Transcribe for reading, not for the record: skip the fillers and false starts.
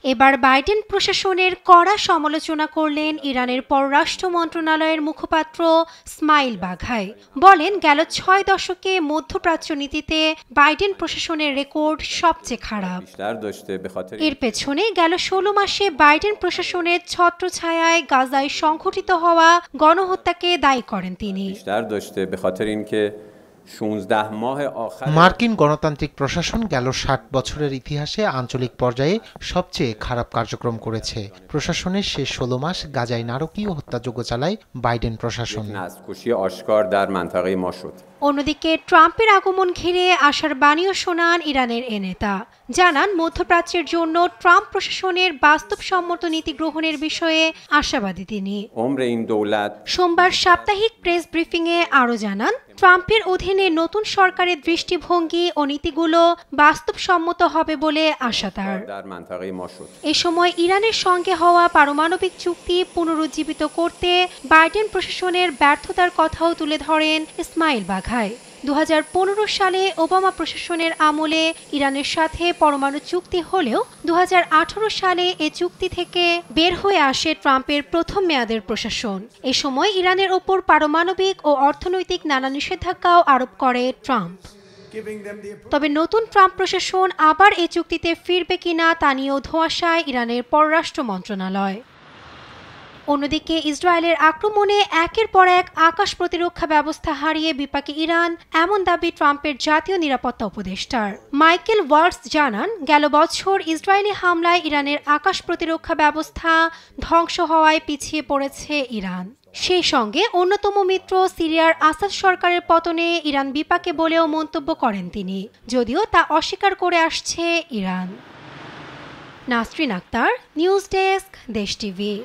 এবার বাইডেন প্রশাসনের কড়া সমালোচনা করলেন ইরানের পররাষ্ট্র মন্ত্রণালয়ের মুখপাত্র ইসমাইল বাঘাই। বলেন, গেল 6 দশকে মধ্যপ্রাচ্য নীতিতে বাইডেন প্রশাসনের রেকর্ড সবচেয়ে খারাপ। এর পেছনে গেল 16 মাসে বাইডেন প্রশাসনের ছত্রছায়ায় গাজায় সংঘটিত হওয়া গণহত্যাকে দায়ী করেন তিনি। মার্কিন গণতান্ত্রিক প্রশাসন গেল 60 বছরের ইতিহাসে আঞ্চলিক পর্যায়ে সবচেয়ে খারাপ কার্যক্রম করেছে। প্রশাসনের শেষ 16 মাস গাজায় নারকীয় হত্যাযজ্ঞ চালায় বাইডেন প্রশাসন। অন্যদিকে ট্রাম্পের আগমন ঘিরে আশার বাণীও শোনান ইরানের এ নেতা। জানান, মধ্যপ্রাচ্যের জন্য ট্রাম্প প্রশাসনের বাস্তবসম্মত নীতি গ্রহণের বিষয়ে আশাবাদী তিনি। সোমবার সাপ্তাহিক প্রেস ব্রিফিংয়ে আরও জানান, ট্রাম্পের অধীনে নতুন সরকারের দৃষ্টিভঙ্গি ও নীতিগুলো বাস্তবসম্মত হবে বলে আশা তার। এ সময় ইরানের সঙ্গে হওয়া পারমাণবিক চুক্তি পুনরুজ্জীবিত করতে বাইডেন প্রশাসনের ব্যর্থতার কথাও তুলে ধরেন ইসমাইল বাঘাই। 2015 সালে ওবামা প্রশাসনের আমলে ইরানের সাথে পরমাণু চুক্তি হলেও 2018 সালে এ চুক্তি থেকে বের হয়ে আসে ট্রাম্পের প্রথম মেয়াদের প্রশাসন। এ সময় ইরানের ওপর পারমাণবিক ও অর্থনৈতিক নানা নিষেধাজ্ঞাও আরোপ করে ট্রাম্প। তবে নতুন ট্রাম্প প্রশাসন আবার এ চুক্তিতে ফিরবে কিনা তা নিয়েও ধোঁয়াশায় ইরানের পররাষ্ট্র মন্ত্রণালয়। অন্যদিকে ইসরায়েলের আক্রমণে একের পর এক আকাশ প্রতিরক্ষা ব্যবস্থা হারিয়ে বিপাকে ইরান, এমন দাবি ট্রাম্পের জাতীয় নিরাপত্তা উপদেষ্টার। মাইকেল ওয়ার্টস জানান, গেল বছর ইসরায়েলি হামলায় ইরানের আকাশ প্রতিরক্ষা ব্যবস্থা ধ্বংস হওয়ায় পিছিয়ে পড়েছে ইরান। সেই সঙ্গে অন্যতম মিত্র সিরিয়ার আসাদ সরকারের পতনে ইরান বিপাকে বলেও মন্তব্য করেন তিনি, যদিও তা অস্বীকার করে আসছে Iran. Nasrin Akhtar, news desk, Desh TV.